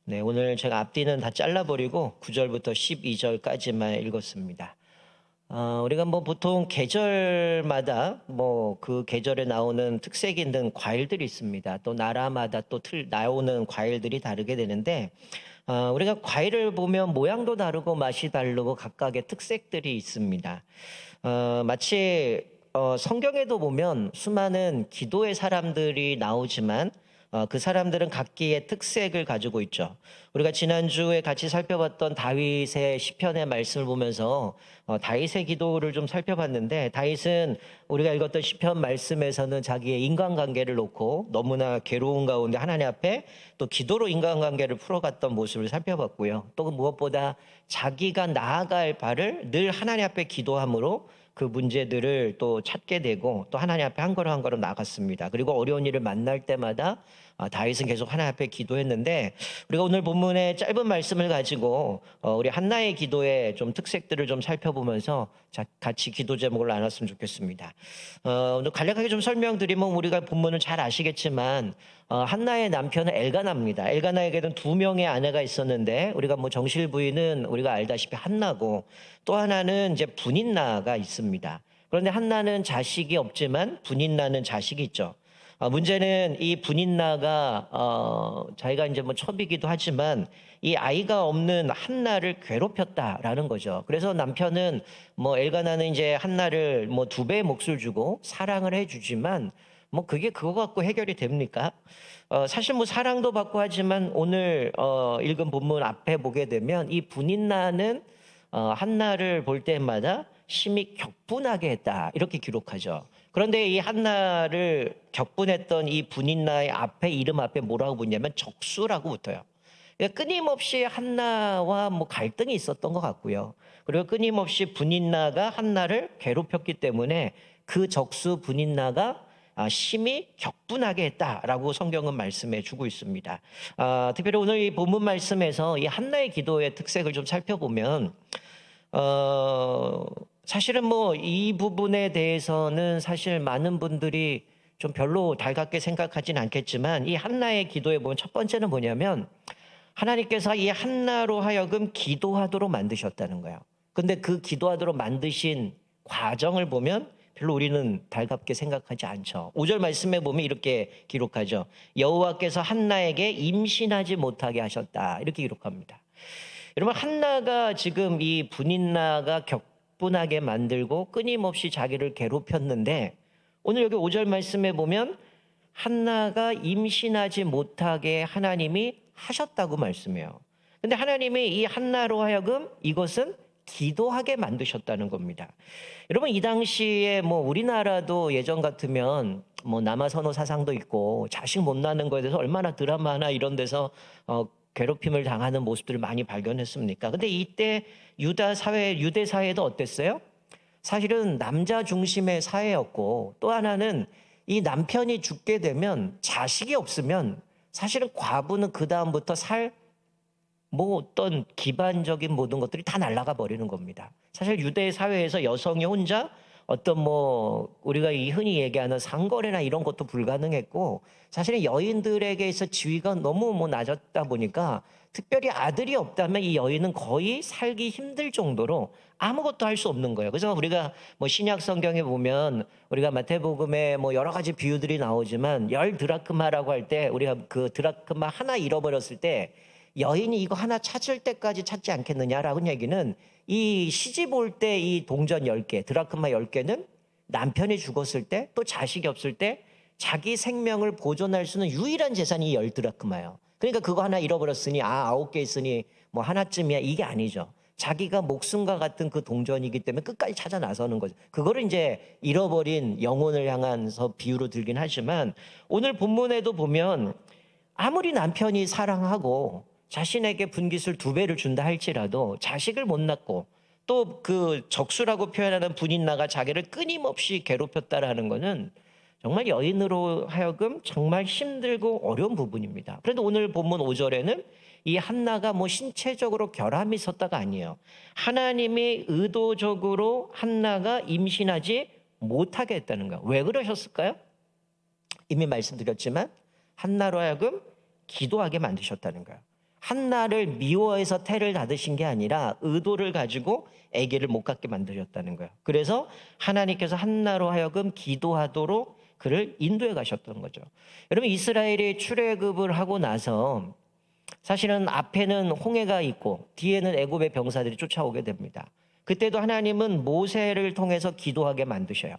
네, 오늘 제가 앞뒤는 다 잘라버리고 9절부터 12절까지만 읽었습니다. 우리가 뭐 보통 계절마다 뭐 그 계절에 나오는 특색 있는 과일들이 있습니다. 또 나라마다 또 나오는 과일들이 다르게 되는데, 우리가 과일을 보면 모양도 다르고 맛이 다르고 각각의 특색들이 있습니다. 마치 성경에도 보면 수많은 기도의 사람들이 나오지만 그 사람들은 각기의 특색을 가지고 있죠. 우리가 지난주에 같이 살펴봤던 다윗의 시편의 말씀을 보면서 다윗의 기도를 좀 살펴봤는데, 다윗은 우리가 읽었던 시편 말씀에서는 자기의 인간관계를 놓고 너무나 괴로운 가운데 하나님 앞에 또 기도로 인간관계를 풀어갔던 모습을 살펴봤고요. 또 무엇보다 자기가 나아갈 바를 늘 하나님 앞에 기도함으로 그 문제들을 또 찾게 되고 또 하나님 앞에 한 걸음 한 걸음 나갔습니다. 그리고 어려운 일을 만날 때마다 다윗은 계속 하나님 앞에 기도했는데, 우리가 오늘 본문의 짧은 말씀을 가지고 우리 한나의 기도의 좀 특색들을 좀 살펴보면서 같이 기도 제목을 나눴으면 좋겠습니다. 오늘 간략하게 좀 설명드리면, 우리가 본문을 잘 아시겠지만 한나의 남편은 엘가나입니다. 엘가나에게는 두 명의 아내가 있었는데, 우리가 뭐 정실 부인은 우리가 알다시피 한나고, 또 하나는 이제 분인나가 있습니다. 그런데 한나는 자식이 없지만 분인나는 자식이 있죠. 문제는 이 분인나가 자기가 이제 뭐 첩이기도 하지만 이 아이가 없는 한나를 괴롭혔다라는 거죠. 그래서 남편은 뭐 엘가나는 이제 한나를 뭐 2배의 몫을 주고 사랑을 해주지만, 뭐 그게 그거 갖고 해결이 됩니까? 사실 뭐 사랑도 받고 하지만 오늘 읽은 본문 앞에 보게 되면 이 분인나는 한나를 볼 때마다 심히 격분하게 했다, 이렇게 기록하죠. 그런데 이 한나를 격분했던 이 분인나의 앞에, 이름 앞에 뭐라고 붙냐면 적수라고 붙어요. 그러니까 끊임없이 한나와 뭐 갈등이 있었던 것 같고요. 그리고 끊임없이 분인나가 한나를 괴롭혔기 때문에 그 적수 분인나가 심히 격분하게 했다라고 성경은 말씀해 주고 있습니다. 특별히 오늘 이 본문 말씀에서 이 한나의 기도의 특색을 좀 살펴보면, 어, 사실은 뭐 이 부분에 대해서는 사실 많은 분들이 좀 별로 달갑게 생각하진 않겠지만, 이 한나의 기도에 보면 첫 번째는 뭐냐면, 하나님께서 이 한나로 하여금 기도하도록 만드셨다는 거예요. 근데 그 기도하도록 만드신 과정을 보면 별로 우리는 달갑게 생각하지 않죠. 5절 말씀에 보면 이렇게 기록하죠. 여호와께서 한나에게 임신하지 못하게 하셨다, 이렇게 기록합니다. 여러분, 한나가 지금 이 분인나가 격분하게 만들고 끊임없이 자기를 괴롭혔는데, 오늘 여기 5절 말씀에 보면 한나가 임신하지 못하게 하나님이 하셨다고 말씀해요. 근데 하나님이 이 한나로 하여금 이것은 기도하게 만드셨다는 겁니다. 여러분, 이 당시에 뭐 우리나라도 예전 같으면 뭐 남아선호 사상도 있고 자식 못 낳는 거에 대해서 얼마나 드라마나 이런 데서 괴롭힘을 당하는 모습들을 많이 발견했습니까? 근데 이때 유대 사회도 어땠어요? 사실은 남자 중심의 사회였고, 또 하나는 이 남편이 죽게 되면 자식이 없으면 사실은 과부는 그 다음부터 뭐 어떤 기반적인 모든 것들이 다 날아가 버리는 겁니다. 사실 유대 사회에서 여성이 혼자 어떤 뭐 우리가 흔히 얘기하는 상거래나 이런 것도 불가능했고, 사실은 여인들에게 있어 지위가 너무 뭐 낮았다 보니까 특별히 아들이 없다면 이 여인은 거의 살기 힘들 정도로 아무것도 할 수 없는 거예요. 그래서 우리가 뭐 신약 성경에 보면, 우리가 마태복음에 뭐 여러 가지 비유들이 나오지만 10드라크마라고 할 때, 우리가 그 드라크마 하나 잃어버렸을 때 여인이 이거 하나 찾을 때까지 찾지 않겠느냐라는 얘기는, 이 시집 올 때 이 동전 10개, 드라크마 10개는 남편이 죽었을 때, 또 자식이 없을 때 자기 생명을 보존할 수 있는 유일한 재산이 10드라크마예요. 그러니까 그거 하나 잃어버렸으니 9개 있으니 뭐 하나쯤이야, 이게 아니죠. 자기가 목숨과 같은 그 동전이기 때문에 끝까지 찾아 나서는 거죠. 그거를 이제 잃어버린 영혼을 향해서 비유로 들긴 하지만, 오늘 본문에도 보면 아무리 남편이 사랑하고 자신에게 분깃을 2배를 준다 할지라도 자식을 못 낳고, 또 그 적수라고 표현하는 분인나가 자기를 끊임없이 괴롭혔다라는 것은 정말 여인으로 하여금 정말 힘들고 어려운 부분입니다. 그런데 오늘 본문 5절에는 이 한나가 뭐 신체적으로 결함이 있었다가 아니에요. 하나님이 의도적으로 한나가 임신하지 못하게 했다는 거예요. 왜 그러셨을까요? 이미 말씀드렸지만 한나로 하여금 기도하게 만드셨다는 거예요. 한나를 미워해서 태를 닫으신 게 아니라 의도를 가지고 아기를 못 갖게 만드셨다는 거예요. 그래서 하나님께서 한나로 하여금 기도하도록 그를 인도해 가셨던 거죠. 여러분, 이스라엘이 출애굽을 하고 나서 사실은 앞에는 홍해가 있고 뒤에는 애굽의 병사들이 쫓아오게 됩니다. 그때도 하나님은 모세를 통해서 기도하게 만드셔요.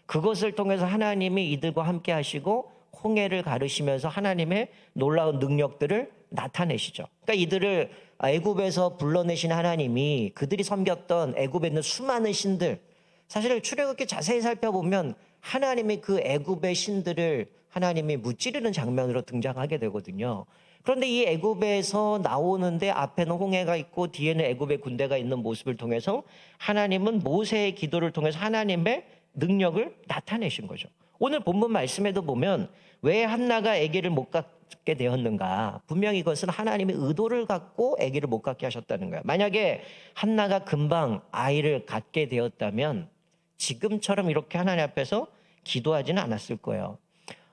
그것을 통해서 하나님이 이들과 함께 하시고 홍해를 가르시면서 하나님의 놀라운 능력들을 나타내시죠. 그러니까 이들을 애굽에서 불러내신 하나님이 그들이 섬겼던 애굽에 있는 수많은 신들, 사실 출애굽기 자세히 살펴보면 하나님이 그 애굽의 신들을 하나님이 무찌르는 장면으로 등장하게 되거든요. 그런데 이 애굽에서 나오는데 앞에는 홍해가 있고 뒤에는 애굽의 군대가 있는 모습을 통해서 하나님은 모세의 기도를 통해서 하나님의 능력을 나타내신 거죠. 오늘 본문 말씀에도 보면 왜 한나가 아기를 못 갖게 되었는가? 분명히 이것은 하나님의 의도를 갖고 아기를 못 갖게 하셨다는 거예요. 만약에 한나가 금방 아이를 갖게 되었다면 지금처럼 이렇게 하나님 앞에서 기도하지는 않았을 거예요.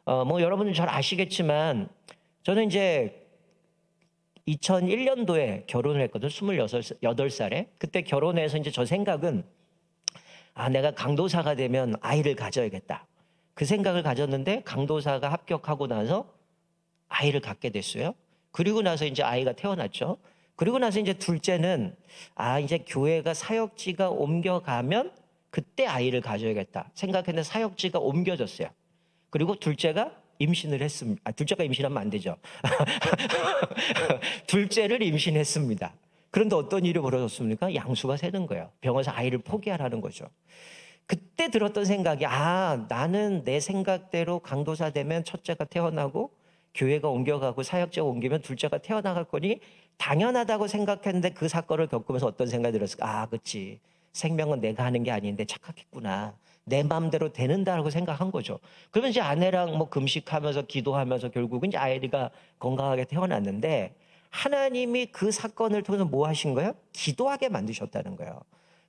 여러분들 잘 아시겠지만 저는 이제 2001년도에 결혼을 했거든요. 28살에. 그때 결혼해서 이제 저 생각은 내가 강도사가 되면 아이를 가져야겠다. 그 생각을 가졌는데 강도사가 합격하고 나서 아이를 갖게 됐어요. 그리고 나서 이제 아이가 태어났죠. 그리고 나서 이제 둘째는 이제 교회가 사역지가 옮겨가면 그때 아이를 가져야겠다 생각했는데 사역지가 옮겨졌어요. 그리고 둘째가 임신을 했습니다. 둘째가 임신하면 안 되죠. 둘째를 임신했습니다. 그런데 어떤 일이 벌어졌습니까? 양수가 새는 거예요. 병원에서 아이를 포기하라는 거죠. 그때 들었던 생각이 나는 내 생각대로 강도사 되면 첫째가 태어나고 교회가 옮겨가고 사역지가 옮기면 둘째가 태어나갈 거니 당연하다고 생각했는데 그 사건을 겪으면서 어떤 생각이 들었을까? 그치. 생명은 내가 하는 게 아닌데 착각했구나. 내 마음대로 되는다라고 생각한 거죠. 그러면 이제 아내랑 금식하면서 기도하면서 결국은 이제 아이가 건강하게 태어났는데 하나님이 그 사건을 통해서 뭐 하신 거예요? 기도하게 만드셨다는 거예요.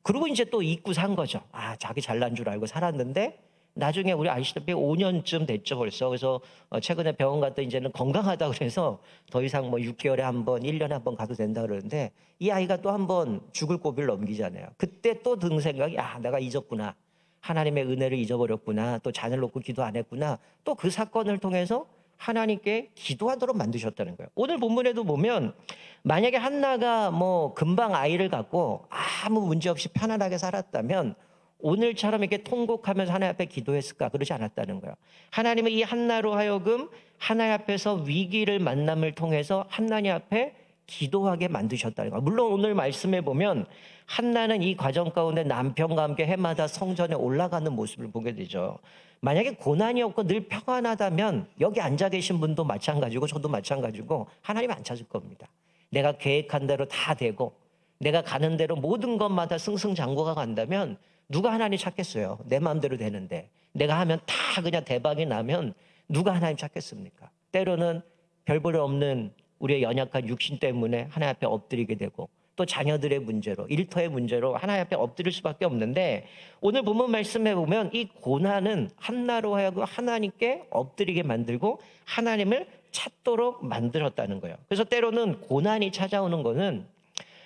그리고 이제 또 잊고 산 거죠. 자기 잘난 줄 알고 살았는데 나중에 우리 아시다시피 5년쯤 됐죠 벌써. 그래서 최근에 병원 갔더니 이제는 건강하다 그래서 더 이상 6개월에 한 번, 1년에 한 번 가도 된다 그러는데 이 아이가 또 한 번 죽을 고비를 넘기잖아요. 그때 또 든 생각이 내가 잊었구나. 하나님의 은혜를 잊어버렸구나. 또 자녀를 놓고 기도 안 했구나. 또 그 사건을 통해서 하나님께 기도하도록 만드셨다는 거예요. 오늘 본문에도 보면 만약에 한나가 금방 아이를 갖고 아무 문제 없이 편안하게 살았다면 오늘처럼 이렇게 통곡하면서 하나님 앞에 기도했을까? 그러지 않았다는 거예요. 하나님은 이 한나로 하여금 하나님 앞에서 위기를 만남을 통해서 하나님 앞에 기도하게 만드셨다는 거예요. 물론 오늘 말씀에 보면 한나는 이 과정 가운데 남편과 함께 해마다 성전에 올라가는 모습을 보게 되죠. 만약에 고난이 없고 늘 평안하다면 여기 앉아 계신 분도 마찬가지고 저도 마찬가지고 하나님 안 찾을 겁니다. 내가 계획한 대로 다 되고 내가 가는 대로 모든 것마다 승승장구가 간다면 누가 하나님 찾겠어요? 내 마음대로 되는데 내가 하면 다 그냥 대박이 나면 누가 하나님 찾겠습니까? 때로는 별 볼 없는 우리의 연약한 육신 때문에 하나님 앞에 엎드리게 되고 또 자녀들의 문제로 일터의 문제로 하나님 앞에 엎드릴 수밖에 없는데 오늘 본문 말씀에 보면 이 고난은 한나로 하여금 하나님께 엎드리게 만들고 하나님을 찾도록 만들었다는 거예요. 그래서 때로는 고난이 찾아오는 것은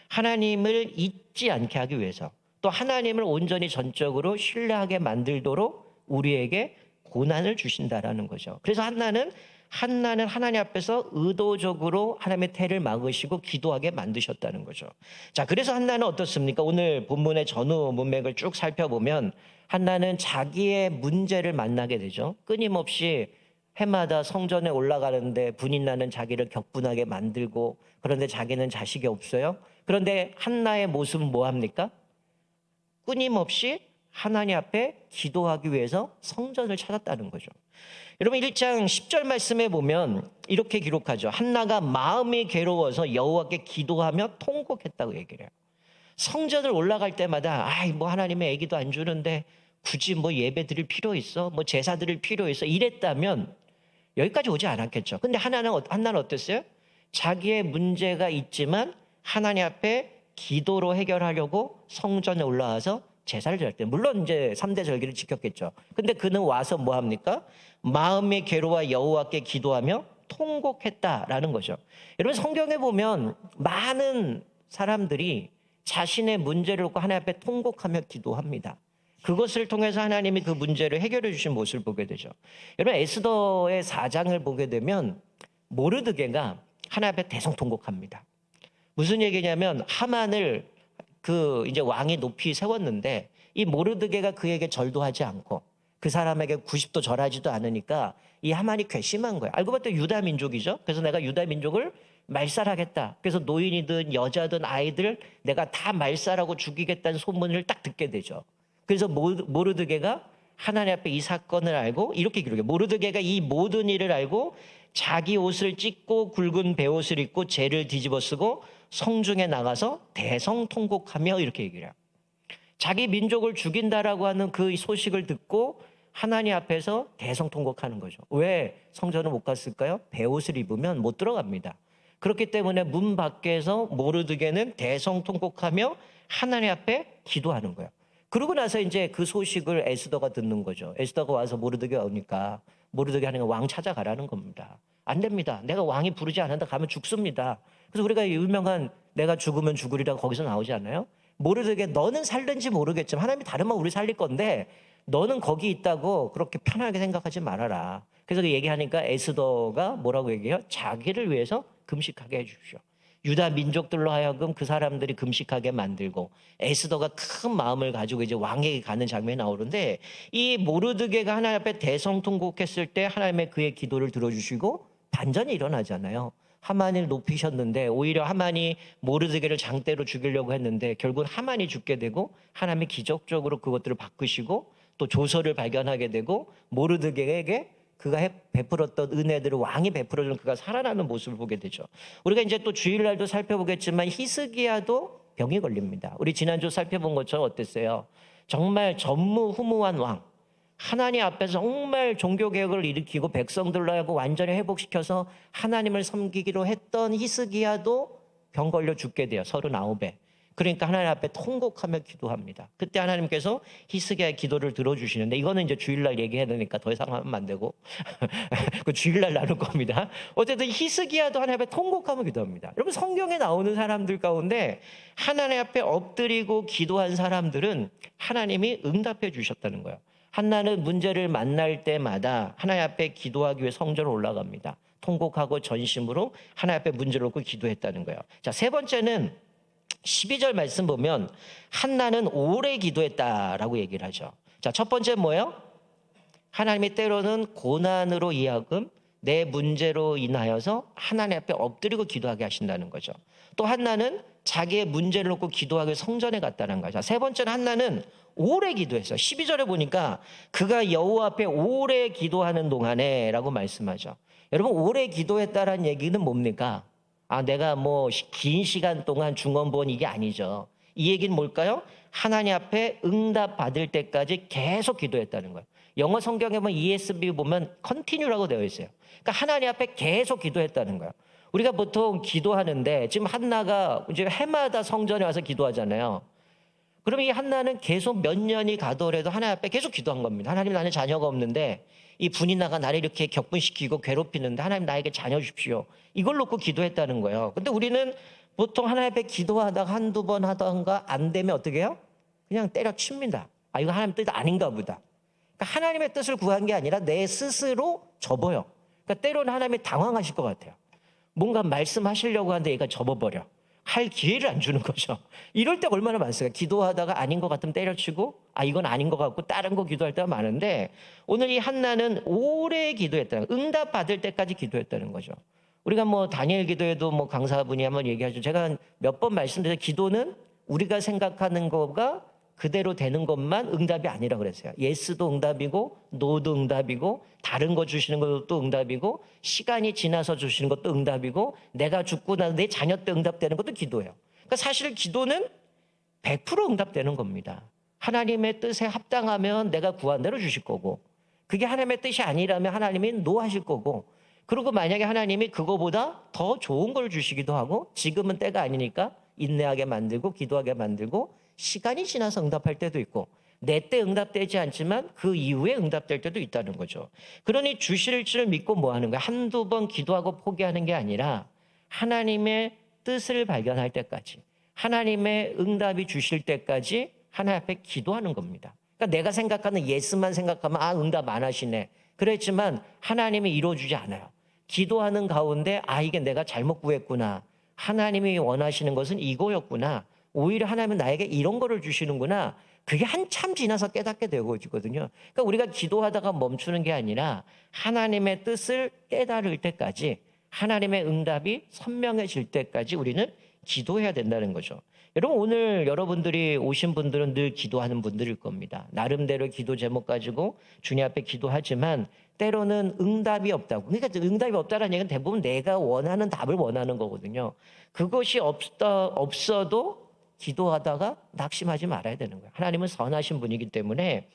하나님을 잊지 않게 하기 위해서 또 하나님을 온전히 전적으로 신뢰하게 만들도록 우리에게 고난을 주신다라는 거죠. 그래서 한나는 하나님 앞에서 의도적으로 하나님의 태를 막으시고 기도하게 만드셨다는 거죠. 자, 그래서 한나는 어떻습니까? 오늘 본문의 전후 문맥을 쭉 살펴보면 한나는 자기의 문제를 만나게 되죠. 끊임없이 해마다 성전에 올라가는데 분이 나는 자기를 격분하게 만들고 그런데 자기는 자식이 없어요. 그런데 한나의 모습은 뭐합니까? 끊임없이 하나님 앞에 기도하기 위해서 성전을 찾았다는 거죠. 여러분 1장 10절 말씀에 보면 이렇게 기록하죠. 한나가 마음이 괴로워서 여호와께 기도하며 통곡했다고 얘기를 해요. 성전을 올라갈 때마다 하나님의 애기도 안 주는데 굳이 예배 드릴 필요 있어? 제사 드릴 필요 있어? 이랬다면 여기까지 오지 않았겠죠. 근데 한나는 어땠어요? 자기의 문제가 있지만 하나님 앞에 기도로 해결하려고 성전에 올라와서 제사를 드릴 때 물론 이제 3대 절기를 지켰겠죠. 근데 그는 와서 뭐 합니까? 마음의 괴로워 여호와께 기도하며 통곡했다라는 거죠. 여러분 성경에 보면 많은 사람들이 자신의 문제를 놓고 하나님 앞에 통곡하며 기도합니다. 그것을 통해서 하나님이 그 문제를 해결해 주신 모습을 보게 되죠. 여러분 에스더의 4장을 보게 되면 모르드게가 하나님 앞에 대성통곡합니다. 무슨 얘기냐면 하만을 그 이제 왕이 높이 세웠는데 이 모르드게가 그에게 절도 하지 않고 그 사람에게 90도 절하지도 않으니까 이 하만이 괘씸한 거예요. 알고 봤더니 유다 민족이죠. 그래서 내가 유다 민족을 말살하겠다. 그래서 노인이든 여자든 아이들 내가 다 말살하고 죽이겠다는 소문을 딱 듣게 되죠. 그래서 모르드게가 하나님 앞에 이 사건을 알고 이렇게 기록해요. 모르드게가 이 모든 일을 알고 자기 옷을 찢고 굵은 베옷을 입고 재를 뒤집어 쓰고 성중에 나가서 대성통곡하며 이렇게 얘기를 해요. 자기 민족을 죽인다라고 하는 그 소식을 듣고 하나님 앞에서 대성통곡하는 거죠. 왜 성전을 못 갔을까요? 베옷을 입으면 못 들어갑니다. 그렇기 때문에 문 밖에서 모르드게는 대성통곡하며 하나님 앞에 기도하는 거예요. 그러고 나서 이제 그 소식을 에스더가 듣는 거죠. 에스더가 와서 모르드게 오니까 모르드게 하는 거 왕 찾아가라는 겁니다. 안 됩니다. 내가 왕이 부르지 않는다 가면 죽습니다. 그래서 우리가 유명한 내가 죽으면 죽으리라 거기서 나오지 않나요? 모르드게 너는 살든지 모르겠지만 하나님이 다르면 우리 살릴 건데 너는 거기 있다고 그렇게 편하게 생각하지 말아라. 그래서 그 얘기하니까 에스더가 뭐라고 얘기해요? 자기를 위해서 금식하게 해주십시오. 유다 민족들로 하여금 그 사람들이 금식하게 만들고 에스더가 큰 마음을 가지고 이제 왕에게 가는 장면이 나오는데 이 모르드게가 하나님 앞에 대성통곡했을 때 하나님의 그의 기도를 들어주시고 반전이 일어나잖아요. 하만을 높이셨는데 오히려 하만이 모르드게를 장대로 죽이려고 했는데 결국은 하만이 죽게 되고 하나님이 기적적으로 그것들을 바꾸시고 또 조서를 발견하게 되고 모르드게에게 그가 베풀었던 은혜들을 왕이 베풀어주는 그가 살아나는 모습을 보게 되죠. 우리가 이제 또 주일날도 살펴보겠지만 히스기야도 병이 걸립니다. 우리 지난주 살펴본 것처럼 어땠어요? 정말 전무후무한 왕. 하나님 앞에서 정말 종교개혁을 일으키고 백성들로 하여금 완전히 회복시켜서 하나님을 섬기기로 했던 히스기야도 병 걸려 죽게 돼요. 39에. 그러니까 하나님 앞에 통곡하며 기도합니다. 그때 하나님께서 히스기야의 기도를 들어주시는데 이거는 이제 주일날 얘기해야 되니까 더 이상 하면 안 되고 그 주일날 나눌 겁니다. 어쨌든 히스기야도 하나님 앞에 통곡하며 기도합니다. 여러분 성경에 나오는 사람들 가운데 하나님 앞에 엎드리고 기도한 사람들은 하나님이 응답해 주셨다는 거예요. 한나는 문제를 만날 때마다 하나님 앞에 기도하기 위해 성전으로 올라갑니다. 통곡하고 전심으로 하나님 앞에 문제를 놓고 기도했다는 거예요. 자, 세 번째는 12절 말씀 보면 한나는 오래 기도했다라고 얘기를 하죠. 자, 첫 번째 뭐예요? 하나님이 때로는 고난으로 이하금 내 문제로 인하여서 하나님 앞에 엎드리고 기도하게 하신다는 거죠. 또 한나는 자기의 문제를 놓고 기도하기 성전에 갔다는 거죠. 세 번째는 한나는 오래 기도했어요. 12절에 보니까 그가 여호와 앞에 오래 기도하는 동안에 라고 말씀하죠. 여러분 오래 기도했다라는 얘기는 뭡니까? 내가 뭐 긴 시간 동안 중언부언 이게 아니죠. 이 얘기는 뭘까요? 하나님 앞에 응답 받을 때까지 계속 기도했다는 거예요. 영어 성경에 보면 ESV 보면 continue라고 되어 있어요. 그러니까 하나님 앞에 계속 기도했다는 거예요. 우리가 보통 기도하는데 지금 한나가 이제 해마다 성전에 와서 기도하잖아요. 그러면 이 한나는 계속 몇 년이 가더라도 하나님 앞에 계속 기도한 겁니다. 하나님 나는 자녀가 없는데 이 분이나가 나를 이렇게 격분시키고 괴롭히는데 하나님 나에게 자녀 주십시오. 이걸 놓고 기도했다는 거예요. 근데 우리는 보통 하나님 앞에 기도하다가 한두 번 하던가 안 되면 어떻게 해요? 그냥 때려칩니다. 이거 하나님 뜻 아닌가 보다. 그러니까 하나님의 뜻을 구한 게 아니라 내 스스로 접어요. 그러니까 때로는 하나님이 당황하실 것 같아요. 뭔가 말씀하시려고 하는데 얘가 접어버려. 할 기회를 안 주는 거죠. 이럴 때가 얼마나 많습니까? 기도하다가 아닌 것 같으면 때려치고 이건 아닌 것 같고 다른 거 기도할 때가 많은데 오늘 이 한나는 오래 기도했다는 응답 받을 때까지 기도했다는 거죠. 우리가 뭐 다니엘 기도에도 뭐 강사분이 한번 얘기하죠. 제가 몇 번 말씀드린 기도는 우리가 생각하는 거가 그대로 되는 것만 응답이 아니라 그랬어요. 예스도 응답이고 노도 응답이고 다른 거 주시는 것도 응답이고 시간이 지나서 주시는 것도 응답이고 내가 죽고 나서 내 자녀 때 응답되는 것도 기도예요. 그러니까 사실 기도는 100% 응답되는 겁니다. 하나님의 뜻에 합당하면 내가 구한 대로 주실 거고 그게 하나님의 뜻이 아니라면 하나님이 노하실 거고 그리고 만약에 하나님이 그거보다 더 좋은 걸 주시기도 하고 지금은 때가 아니니까 인내하게 만들고 기도하게 만들고 시간이 지나서 응답할 때도 있고 내 때 응답되지 않지만 그 이후에 응답될 때도 있다는 거죠. 그러니 주실 줄 믿고 뭐 하는 거야? 한두 번 기도하고 포기하는 게 아니라 하나님의 뜻을 발견할 때까지, 하나님의 응답이 주실 때까지 하나님 앞에 기도하는 겁니다. 그러니까 내가 생각하는 예스만 생각하면 응답 안 하시네. 그랬지만 하나님이 이루어주지 않아요. 기도하는 가운데 이게 내가 잘못 구했구나. 하나님이 원하시는 것은 이거였구나. 오히려 하나님은 나에게 이런 거를 주시는구나. 그게 한참 지나서 깨닫게 되거든요. 그러니까 우리가 기도하다가 멈추는 게 아니라 하나님의 뜻을 깨달을 때까지, 하나님의 응답이 선명해질 때까지 우리는 기도해야 된다는 거죠. 여러분, 오늘 여러분들이 오신 분들은 늘 기도하는 분들일 겁니다. 나름대로 기도 제목 가지고 주님 앞에 기도하지만 때로는 응답이 없다고. 그러니까 응답이 없다는 얘기는 대부분 내가 원하는 답을 원하는 거거든요. 그것이 없어도 기도하다가 낙심하지 말아야 되는 거예요. 하나님은 선하신 분이기 때문에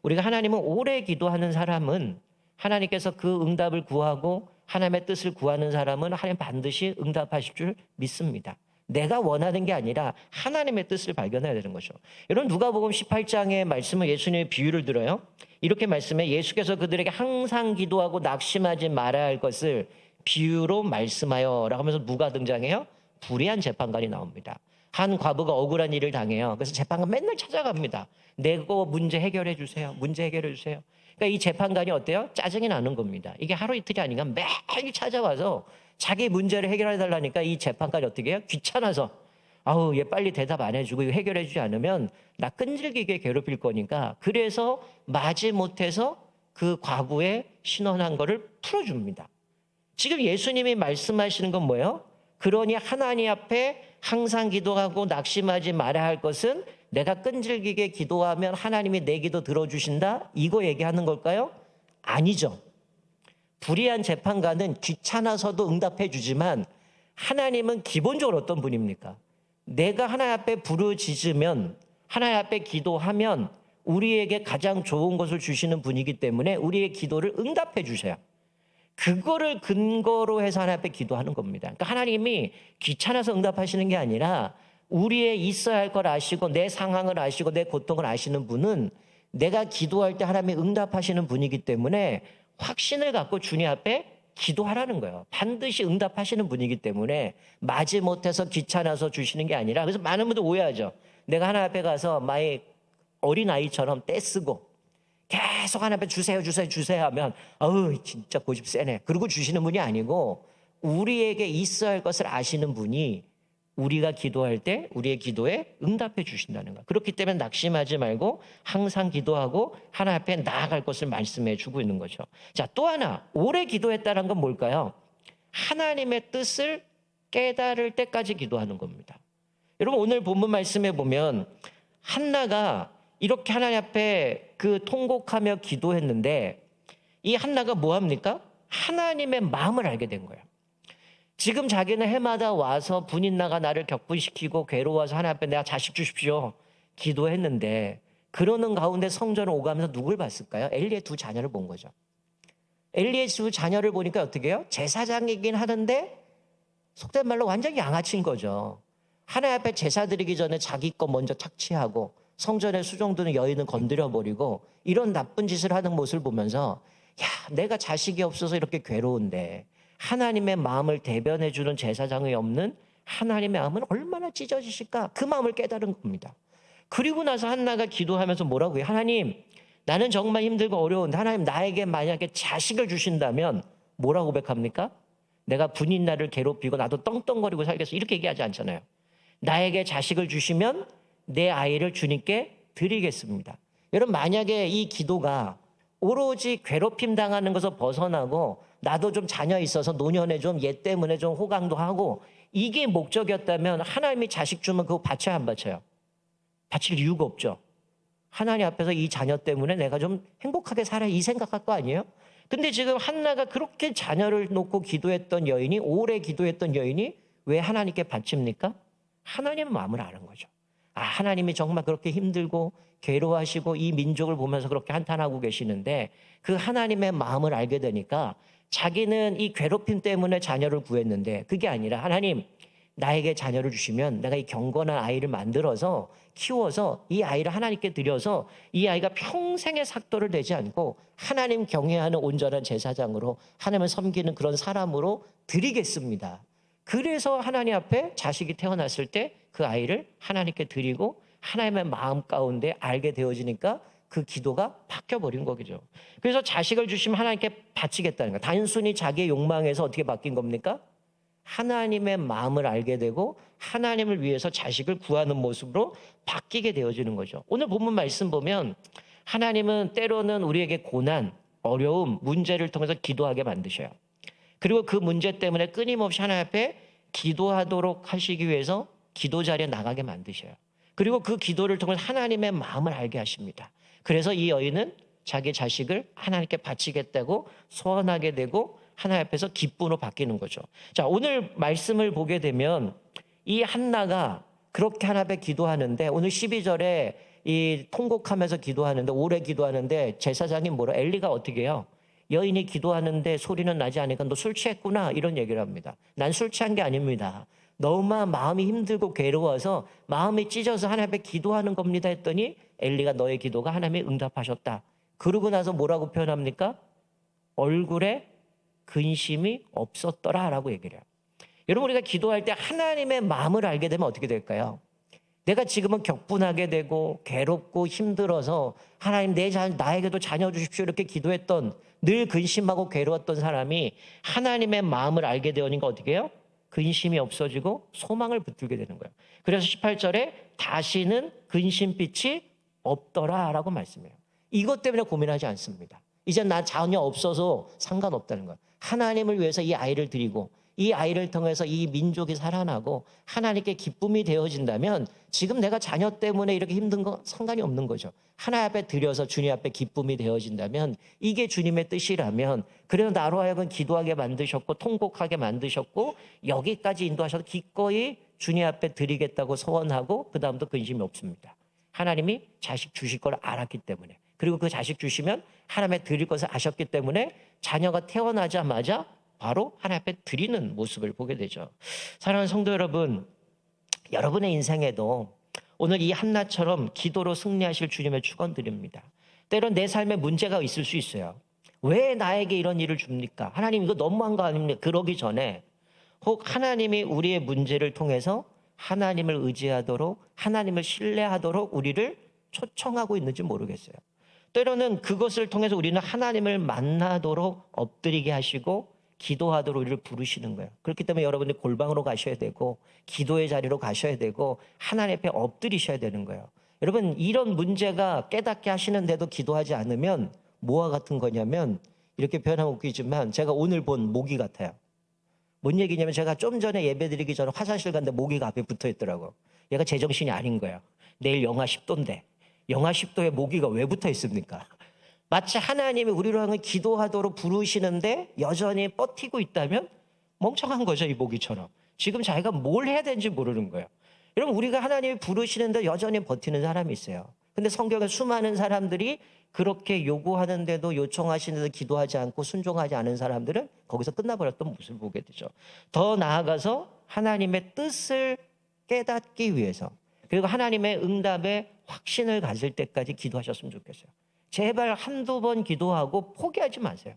우리가 하나님은 오래 기도하는 사람은, 하나님께서 그 응답을 구하고 하나님의 뜻을 구하는 사람은 하나님 반드시 응답하실 줄 믿습니다. 내가 원하는 게 아니라 하나님의 뜻을 발견해야 되는 거죠. 여러분, 누가복음 18장의 말씀은 예수님의 비유를 들어요. 이렇게 말씀해, 예수께서 그들에게 항상 기도하고 낙심하지 말아야 할 것을 비유로 말씀하여 라고 하면서 누가 등장해요? 불의한 재판관이 나옵니다. 한 과부가 억울한 일을 당해요. 그래서 재판관 맨날 찾아갑니다. 내거 문제 해결해 주세요. 문제 해결해 주세요. 그러니까 이 재판관이 어때요? 짜증이 나는 겁니다. 이게 하루 이틀이 아니라 매일 찾아와서 자기 문제를 해결해 달라니까 이 재판관이 어떻게 해요? 귀찮아서 얘 빨리 대답 안 해주고 이거 해결해 주지 않으면 나 끈질기게 괴롭힐 거니까, 그래서 마지못해서 그 과부의 신원한 거를 풀어줍니다. 지금 예수님이 말씀하시는 건 뭐예요? 그러니 하나님 앞에 항상 기도하고 낙심하지 말아야 할 것은 내가 끈질기게 기도하면 하나님이 내 기도 들어주신다? 이거 얘기하는 걸까요? 아니죠. 불의한 재판관은 귀찮아서도 응답해 주지만 하나님은 기본적으로 어떤 분입니까? 내가 하나님 앞에 부르짖으면, 하나님 앞에 기도하면 우리에게 가장 좋은 것을 주시는 분이기 때문에 우리의 기도를 응답해 주셔요. 그거를 근거로 해서 하나님 앞에 기도하는 겁니다. 그러니까 하나님이 귀찮아서 응답하시는 게 아니라 우리의 있어야 할 걸 아시고 내 상황을 아시고 내 고통을 아시는 분은 내가 기도할 때 하나님이 응답하시는 분이기 때문에 확신을 갖고 주님 앞에 기도하라는 거예요. 반드시 응답하시는 분이기 때문에 마지못해서 귀찮아서 주시는 게 아니라, 그래서 많은 분들 오해하죠. 내가 하나님 앞에 가서 마이 어린아이처럼 떼쓰고 계속 하나님 앞에 주세요 주세요 주세요 하면 진짜 고집 세네, 그러고 주시는 분이 아니고 우리에게 있어야 할 것을 아시는 분이 우리가 기도할 때 우리의 기도에 응답해 주신다는 거. 그렇기 때문에 낙심하지 말고 항상 기도하고 하나님 앞에 나아갈 것을 말씀해 주고 있는 거죠. 자, 또 하나 오래 기도했다는 건 뭘까요? 하나님의 뜻을 깨달을 때까지 기도하는 겁니다. 여러분, 오늘 본문 말씀에 보면 한나가 이렇게 하나님 앞에 통곡하며 기도했는데 이 한나가 뭐 합니까? 하나님의 마음을 알게 된 거예요. 지금 자기는 해마다 와서 분인나가 나를 격분시키고 괴로워서 하나님 앞에 내가 자식 주십시오 기도했는데, 그러는 가운데 성전을 오가면서 누굴 봤을까요? 엘리의 두 자녀를 본 거죠. 엘리의 두 자녀를 보니까 어떻게 해요? 제사장이긴 하는데 속된 말로 완전히 양아치인 거죠. 하나님 앞에 제사 드리기 전에 자기 거 먼저 착취하고 성전에 수종드는 여인은 건드려버리고 이런 나쁜 짓을 하는 모습을 보면서 내가 자식이 없어서 이렇게 괴로운데 하나님의 마음을 대변해주는 제사장이 없는 하나님의 마음은 얼마나 찢어지실까? 그 마음을 깨달은 겁니다. 그리고 나서 한나가 기도하면서 뭐라고 해요? 하나님, 나는 정말 힘들고 어려운데 하나님 나에게 만약에 자식을 주신다면 뭐라고 고백합니까? 내가 분인나를 괴롭히고 나도 떵떵거리고 살겠어, 이렇게 얘기하지 않잖아요. 나에게 자식을 주시면 내 아이를 주님께 드리겠습니다. 여러분, 만약에 이 기도가 오로지 괴롭힘 당하는 것을 벗어나고 나도 좀 자녀 있어서 노년에 좀 얘 때문에 좀 호강도 하고 이게 목적이었다면 하나님이 자식 주면 그거 바쳐야 안 바쳐요? 바칠 이유가 없죠. 하나님 앞에서 이 자녀 때문에 내가 좀 행복하게 살아, 이 생각할 거 아니에요? 근데 지금 한나가 그렇게 자녀를 놓고 기도했던 여인이, 오래 기도했던 여인이 왜 하나님께 바칩니까? 하나님의 마음을 아는 거죠. 하나님이 정말 그렇게 힘들고 괴로워하시고 이 민족을 보면서 그렇게 한탄하고 계시는데 그 하나님의 마음을 알게 되니까 자기는 이 괴롭힘 때문에 자녀를 구했는데 그게 아니라 하나님, 나에게 자녀를 주시면 내가 이 경건한 아이를 만들어서 키워서 이 아이를 하나님께 드려서 이 아이가 평생의 삭도를 내지 않고 하나님 경외하는 온전한 제사장으로 하나님을 섬기는 그런 사람으로 드리겠습니다. 그래서 하나님 앞에 자식이 태어났을 때 그 아이를 하나님께 드리고 하나님의 마음 가운데 알게 되어지니까 그 기도가 바뀌어버린 거죠. 그래서 자식을 주시면 하나님께 바치겠다는 거예요. 단순히 자기의 욕망에서 어떻게 바뀐 겁니까? 하나님의 마음을 알게 되고 하나님을 위해서 자식을 구하는 모습으로 바뀌게 되어지는 거죠. 오늘 본문 말씀 보면 하나님은 때로는 우리에게 고난, 어려움, 문제를 통해서 기도하게 만드셔요. 그리고 그 문제 때문에 끊임없이 하나님 앞에 기도하도록 하시기 위해서 기도 자리에 나가게 만드셔요. 그리고 그 기도를 통해서 하나님의 마음을 알게 하십니다. 그래서 이 여인은 자기 자식을 하나님께 바치겠다고 소원하게 되고 하나님 앞에서 기쁨으로 바뀌는 거죠. 자, 오늘 말씀을 보게 되면 이 한나가 그렇게 하나님 앞에 기도하는데 오늘 12절에 이 통곡하면서 기도하는데 오래 기도하는데 제사장이 뭐라 엘리가 어떻게 해요? 여인이 기도하는데 소리는 나지 않으니까 너 술 취했구나 이런 얘기를 합니다. 난 술 취한 게 아닙니다. 너무 마음이 힘들고 괴로워서 마음이 찢어서 하나님 앞에 기도하는 겁니다 했더니 엘리가 너의 기도가 하나님이 응답하셨다. 그러고 나서 뭐라고 표현합니까? 얼굴에 근심이 없었더라라고 얘기를 해요. 여러분 우리가 기도할 때 하나님의 마음을 알게 되면 어떻게 될까요? 내가 지금은 격분하게 되고 괴롭고 힘들어서 하나님 나에게도 자녀 주십시오 이렇게 기도했던 늘 근심하고 괴로웠던 사람이 하나님의 마음을 알게 되니까 어떻게 해요? 근심이 없어지고 소망을 붙들게 되는 거예요. 그래서 18절에 다시는 근심빛이 없더라라고 말씀해요. 이것 때문에 고민하지 않습니다. 이제 나 자녀 없어서 상관없다는 거예요. 하나님을 위해서 이 아이를 드리고 이 아이를 통해서 이 민족이 살아나고 하나님께 기쁨이 되어진다면 지금 내가 자녀 때문에 이렇게 힘든 건 상관이 없는 거죠. 하나님 앞에 드려서 주님 앞에 기쁨이 되어진다면 이게 주님의 뜻이라면 그래서 나로 하여금 기도하게 만드셨고 통곡하게 만드셨고 여기까지 인도하셔서 기꺼이 주님 앞에 드리겠다고 소원하고 그 다음도 근심이 없습니다. 하나님이 자식 주실 걸 알았기 때문에 그리고 그 자식 주시면 하나님의 드릴 것을 아셨기 때문에 자녀가 태어나자마자 바로 하나님 앞에 드리는 모습을 보게 되죠. 사랑하는 성도 여러분, 여러분의 인생에도 오늘 이 한나처럼 기도로 승리하실 주님의 축원드립니다. 때론 내 삶에 문제가 있을 수 있어요. 왜 나에게 이런 일을 줍니까? 하나님 이거 너무한 거 아닙니까? 그러기 전에 혹 하나님이 우리의 문제를 통해서 하나님을 의지하도록 하나님을 신뢰하도록 우리를 초청하고 있는지 모르겠어요. 때로는 그것을 통해서 우리는 하나님을 만나도록 엎드리게 하시고 기도하도록 우리를 부르시는 거예요. 그렇기 때문에 여러분이 골방으로 가셔야 되고 기도의 자리로 가셔야 되고 하나님 앞에 엎드리셔야 되는 거예요. 여러분 이런 문제가 깨닫게 하시는데도 기도하지 않으면 뭐와 같은 거냐면 이렇게 표현하면 웃기지만 제가 오늘 본 모기 같아요. 뭔 얘기냐면 제가 좀 전에 예배드리기 전에 화장실 갔는데 모기가 앞에 붙어 있더라고요. 얘가 제정신이 아닌 거예요. 내일 영하 10도인데 영하 10도에 모기가 왜 붙어 있습니까? 마치 하나님이 우리로 하여금 기도하도록 부르시는데 여전히 버티고 있다면 멍청한 거죠, 이 모기처럼. 지금 자기가 뭘 해야 되는지 모르는 거예요. 여러분 우리가 하나님이 부르시는데 여전히 버티는 사람이 있어요. 근데 성경에 수많은 사람들이 그렇게 요구하는데도 요청하시는데도 기도하지 않고 순종하지 않은 사람들은 거기서 끝나버렸던 모습을 보게 되죠. 더 나아가서 하나님의 뜻을 깨닫기 위해서 그리고 하나님의 응답에 확신을 가질 때까지 기도하셨으면 좋겠어요. 제발 한두 번 기도하고 포기하지 마세요.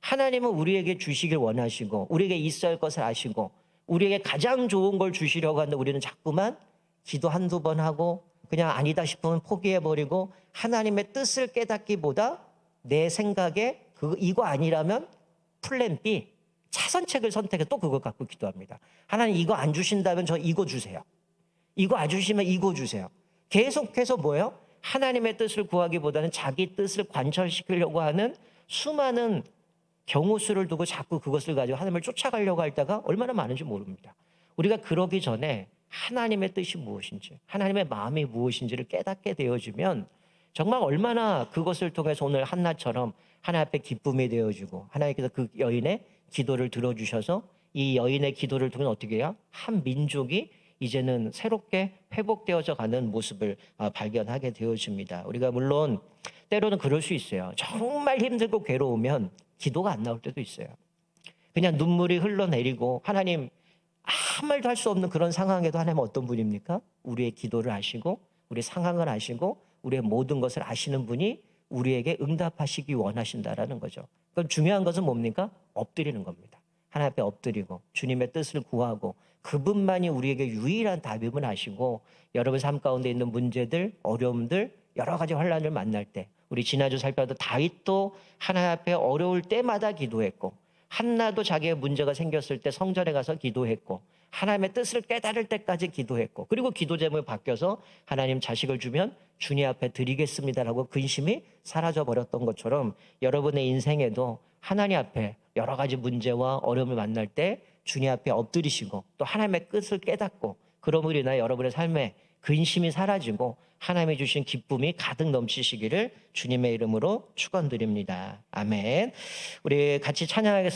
하나님은 우리에게 주시길 원하시고 우리에게 있어야 할 것을 아시고 우리에게 가장 좋은 걸 주시려고 하는데 우리는 자꾸만 기도 한두 번 하고 그냥 아니다 싶으면 포기해버리고 하나님의 뜻을 깨닫기보다 내 생각에 이거 아니라면 플랜 B, 차선책을 선택해 또 그걸 갖고 기도합니다. 하나님 이거 안 주신다면 저 이거 주세요. 이거 안 주시면 이거 주세요. 계속해서 뭐예요? 하나님의 뜻을 구하기보다는 자기 뜻을 관철시키려고 하는 수많은 경우 수를 두고 자꾸 그것을 가지고 하나님을 쫓아가려고 할 때가 얼마나 많은지 모릅니다. 우리가 그러기 전에 하나님의 뜻이 무엇인지 하나님의 마음이 무엇인지를 깨닫게 되어지면 정말 얼마나 그것을 통해서 오늘 한나처럼 하나님 앞에 기쁨이 되어지고 하나님께서 그 여인의 기도를 들어주셔서 이 여인의 기도를 통해 어떻게 해요? 한 민족이 이제는 새롭게 회복되어져 가는 모습을 발견하게 되어집니다. 우리가 물론 때로는 그럴 수 있어요. 정말 힘들고 괴로우면 기도가 안 나올 때도 있어요. 그냥 눈물이 흘러내리고 하나님 아무 말도 할 수 없는 그런 상황에도 하나님은 어떤 분입니까? 우리의 기도를 아시고 우리의 상황을 아시고 우리의 모든 것을 아시는 분이 우리에게 응답하시기 원하신다라는 거죠. 그럼 중요한 것은 뭡니까? 엎드리는 겁니다. 하나님 앞에 엎드리고 주님의 뜻을 구하고 그분만이 우리에게 유일한 답임을 아시고 여러분 삶 가운데 있는 문제들, 어려움들, 여러 가지 환난을 만날 때 우리 지난주 살펴도 다윗도 하나님 앞에 어려울 때마다 기도했고 한나도 자기의 문제가 생겼을 때 성전에 가서 기도했고 하나님의 뜻을 깨달을 때까지 기도했고 그리고 기도 제목이 바뀌어서 하나님 자식을 주면 주님 앞에 드리겠습니다라고 근심이 사라져 버렸던 것처럼 여러분의 인생에도 하나님 앞에 여러 가지 문제와 어려움을 만날 때 주님 앞에 엎드리시고 또 하나님의 뜻을 깨닫고 그러므로 인하여 여러분의 삶에 근심이 사라지고 하나님이 주신 기쁨이 가득 넘치시기를 주님의 이름으로 축원드립니다. 아멘. 우리 같이 찬양하겠습니다.